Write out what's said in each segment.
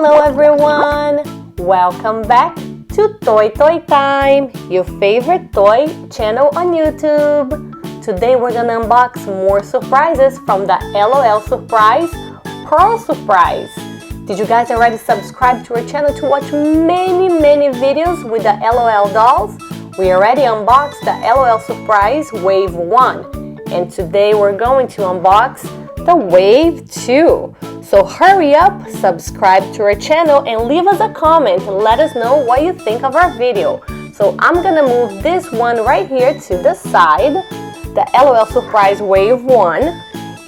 Hello everyone! Welcome back to Toy Time, your favorite toy channel on YouTube. Today we're gonna unbox more surprises from the LOL Surprise Pearl Surprise. Did you guys already subscribe to our channel to watch many videos with the LOL dolls? We already unboxed the LOL Surprise Wave 1 and today we're going to unbox the Wave 2. So hurry up, subscribe to our channel and leave us a comment and let us know what you think of our video. So I'm gonna move this one right here to the side, the LOL Surprise Wave 1.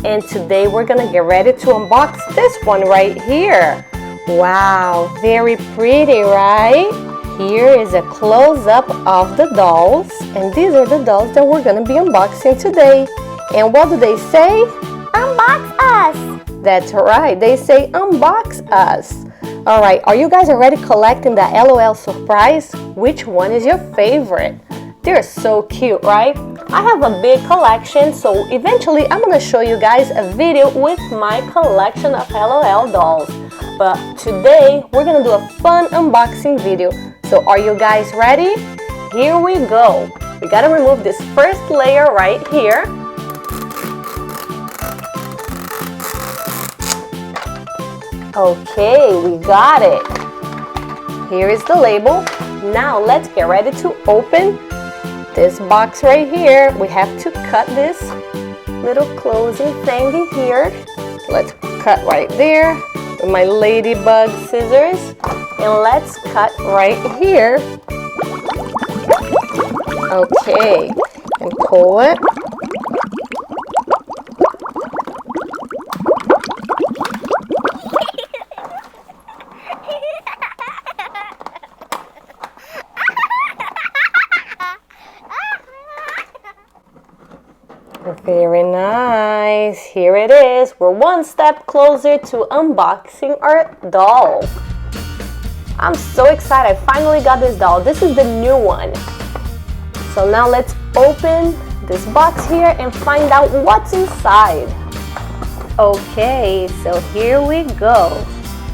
And today we're gonna get ready to unbox this one right here. Wow, very pretty, right? Here is a close-up of the dolls. And these are the dolls that we're gonna be unboxing today. And what do they say? Unbox us! That's right, they say unbox us. Alright, are you guys already collecting the LOL Surprise? Which one is your favorite? They're so cute, right? I have a big collection, so eventually I'm gonna show you guys a video with my collection of LOL dolls. But today we're gonna do a fun unboxing video. So are you guys ready? Here we go. We gotta remove this first layer right here. Okay, we got it. Here is the label. Now let's get ready to open this box right here. We have to cut this little closing thingy here. Let's cut right there with my ladybug scissors. And let's cut right here. Okay, and pull it. Very nice. Here it is. We're one step closer to unboxing our doll. I'm so excited. I finally got this doll. This is the new one. So now let's open this box here and find out what's inside. Okay, so here we go.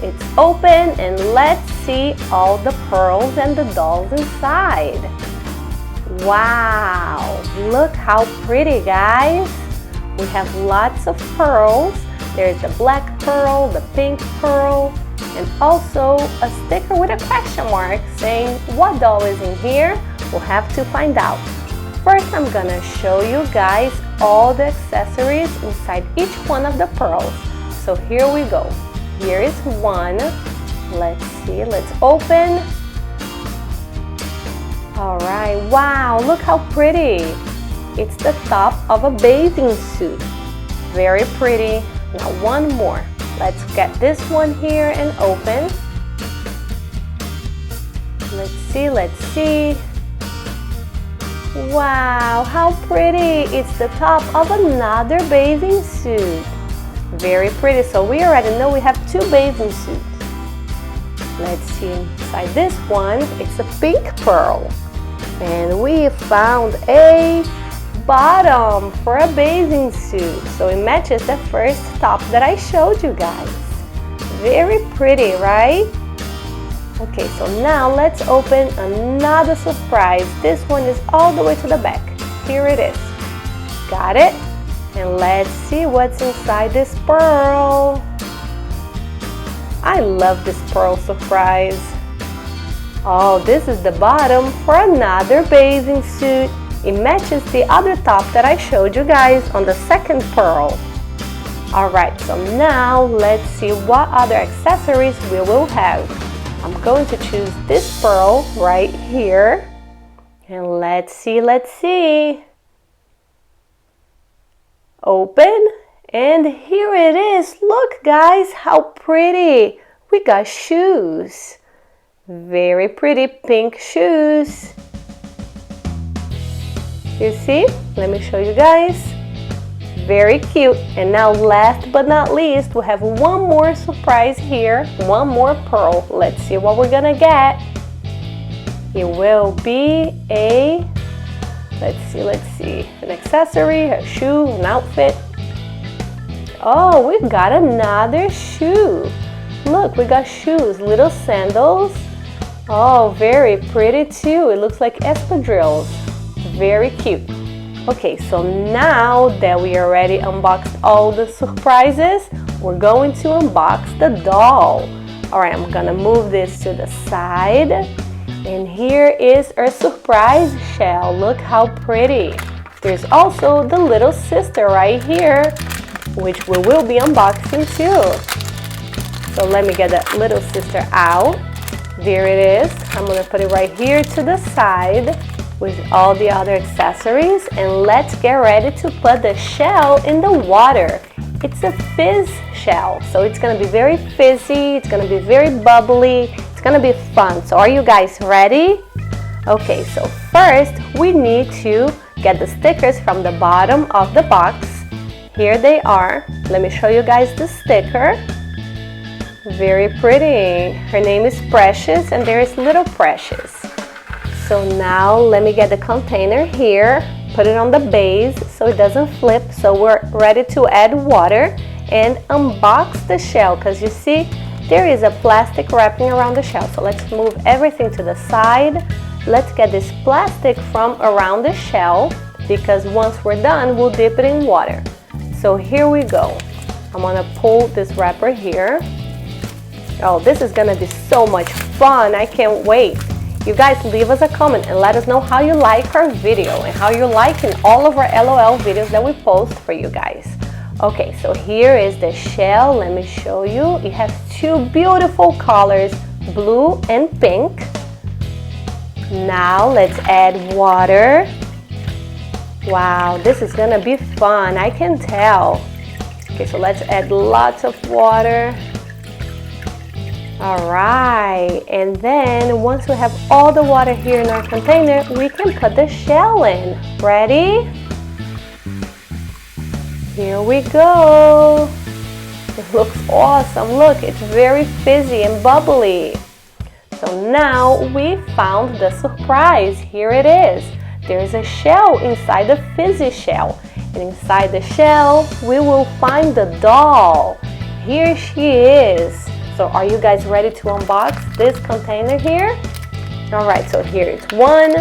It's open and let's see all the pearls and the dolls inside. Wow, look how pretty, guys. We have lots of pearls. There's the black pearl, the pink pearl, and also a sticker with a question mark saying what doll is in here. We'll have to find out. First, I'm gonna show you guys all the accessories inside each one of the pearls. So here we go. Here is one. Let's see, let's open. Alright, wow, look how pretty. It's the top of a bathing suit. Very pretty. Now one more. Let's get this one here and open. Let's see. Wow, how pretty. It's the top of another bathing suit. Very pretty. So we already know we have two bathing suits. Let's see inside this one. It's a pink pearl. And we found a bottom for a bathing suit. So it matches the first top that I showed you guys. Very pretty, right? Okay, so now let's open another surprise. This one is all the way to the back. Here it is. Got it? And let's see what's inside this pearl. I love this pearl surprise. Oh, this is the bottom for another bathing suit. It matches the other top that I showed you guys on the second pearl. Alright, so now let's see what other accessories we will have. I'm going to choose this pearl right here. And let's see. Open. And here it is. Look, guys, how pretty. We got shoes. Very pretty pink shoes. You see? Let me show you guys. Very cute. And now last but not least, we have one more surprise here. One more pearl. Let's see what we're gonna get. It will be a, let's see, an accessory, a shoe, an outfit. Oh, we've got another shoe. Look, we got shoes, little sandals. Oh, very pretty too. It looks like espadrilles. Very cute. Okay, so now that we already unboxed all the surprises, we're going to unbox the doll. Alright, I'm gonna move this to the side. And here is our surprise shell. Look how pretty. There's also the little sister right here, which we will be unboxing too. So let me get that little sister out. There it is. I'm gonna put it right here to the side with all the other accessories, and let's get ready to put the shell in the water. It's a fizz shell, so it's gonna be very fizzy, it's gonna be very bubbly, it's gonna be fun. So are you guys ready? Okay, so first we need to get the stickers from the bottom of the box. Here they are. Let me show you guys the sticker. Very pretty. Her name is Precious and there is Little Precious. So now let me get the container here, put it on the base so it doesn't flip. So we're ready to add water and unbox the shell, because you see there is a plastic wrapping around the shell. So let's move everything to the side. Let's get this plastic from around the shell, because once we're done we'll dip it in water. So here we go. I'm gonna pull this wrapper here. Oh, this is gonna be so much fun. I can't wait. You guys leave us a comment and let us know how you like our video and how you're liking all of our LOL videos that we post for you guys. Okay, so here is the shell. Let me show you. It has two beautiful colors, blue and pink. Now let's add water. Wow, this is gonna be fun, I can tell. Okay, so let's add lots of water. All right, and then once we have all the water here in our container, we can put the shell in. Ready? Here we go. It looks awesome. Look, it's very fizzy and bubbly. So now we found the surprise. Here it is. There's a shell inside the fizzy shell. And inside the shell, we will find the doll. Here she is. So are you guys ready to unbox this container here? All right, so here is one,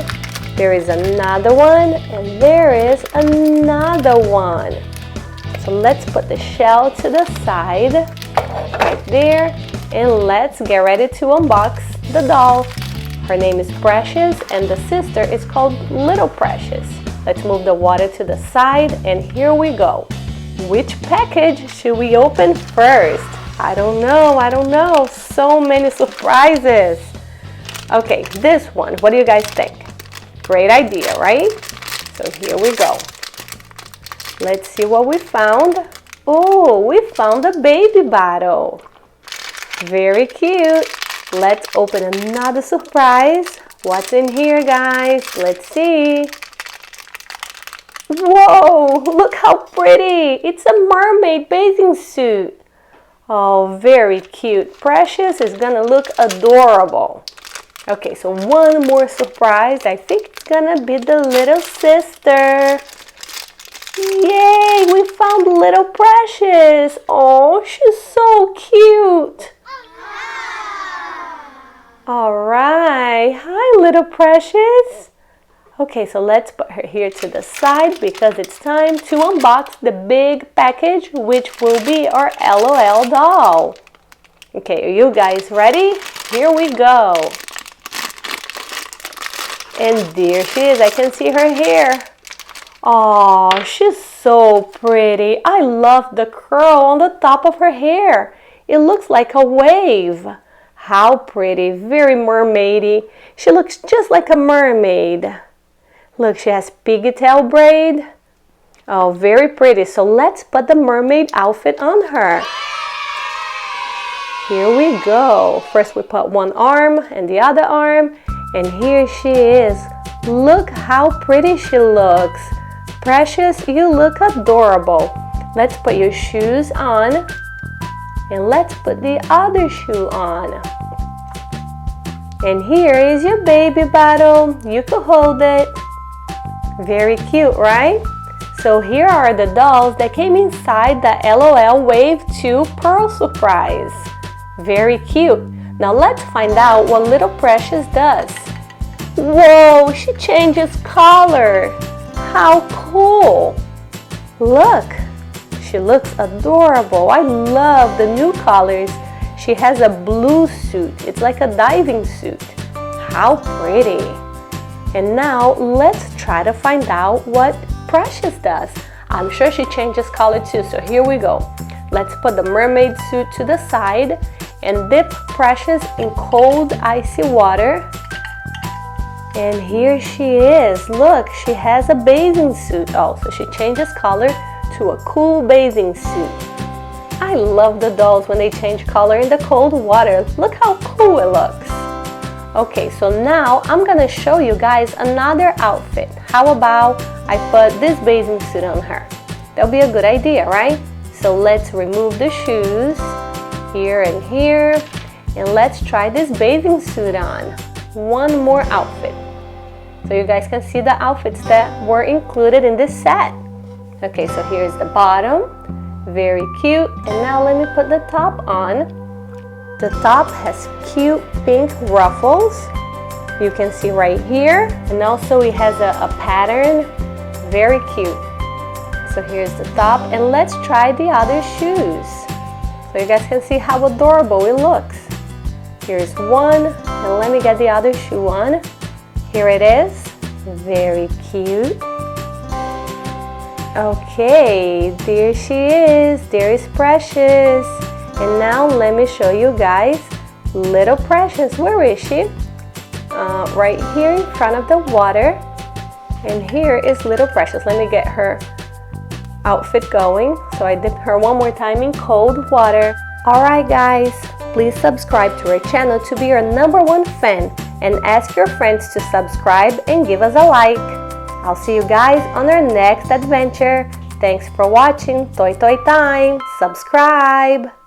there is another one, and there is another one. So let's put the shell to the side, right there, and let's get ready to unbox the doll. Her name is Precious, and the sister is called Little Precious. Let's move the water to the side, and here we go. Which package should we open first? I don't know. So many surprises. Okay, this one, what do you guys think? Great idea, right? So here we go. Let's see what we found. Oh, we found a baby bottle. Very cute. Let's open another surprise. What's in here, guys? Let's see. Whoa, look how pretty. It's a mermaid bathing suit. Oh, very cute. Precious is gonna look adorable. Okay, so one more surprise. I think it's gonna be the little sister. Yay, we found Little Precious. Oh, she's so cute. All right. Hi, Little Precious. Okay, so let's put her here to the side because it's time to unbox the big package, which will be our LOL doll. Okay, are you guys ready? Here we go. And there she is. I can see her hair. Oh, she's so pretty. I love the curl on the top of her hair. It looks like a wave. How pretty. Very mermaidy. She looks just like a mermaid. Look, she has pigtail braid. Oh, very pretty. So let's put the mermaid outfit on her. Here we go. First we put one arm and the other arm. And here she is. Look how pretty she looks. Precious, you look adorable. Let's put your shoes on. And let's put the other shoe on. And here is your baby bottle. You can hold it. Very cute, right? So here are the dolls that came inside the LOL Wave 2 Pearl Surprise. Very cute. Now let's find out what Little Precious does. Whoa, she changes color. How cool. Look, she looks adorable. I love the new colors. She has a blue suit. It's like a diving suit. How pretty. And now let's try to find out what Precious does. I'm sure she changes color too, so here we go. Let's put the mermaid suit to the side and dip Precious in cold icy water. And here she is. Look, she has a bathing suit also. She changes color to a cool bathing suit. I love the dolls when they change color in the cold water. Look how cool it looks. Okay, so now I'm gonna show you guys another outfit. How about I put this bathing suit on her? That'll be a good idea, right? So let's remove the shoes here and here, and let's try this bathing suit on. One more outfit, so you guys can see the outfits that were included in this set. Okay, so here's the bottom, very cute. And now let me put the top on. The top has cute pink ruffles, you can see right here, and also it has a pattern, very cute. So here's the top, and let's try the other shoes so you guys can see how adorable it looks. Here's one, and let me get the other shoe on. Here it is, very cute. Okay, there she is. There is Precious. And now let me show you guys Little Precious. Where is she? Right here in front of the water. And here is Little Precious. Let me get her outfit going. So I dipped her one more time in cold water. Alright guys, please subscribe to our channel to be our #1 fan, and ask your friends to subscribe and give us a like. I'll see you guys on our next adventure. Thanks for watching Toy Toy Time. Subscribe!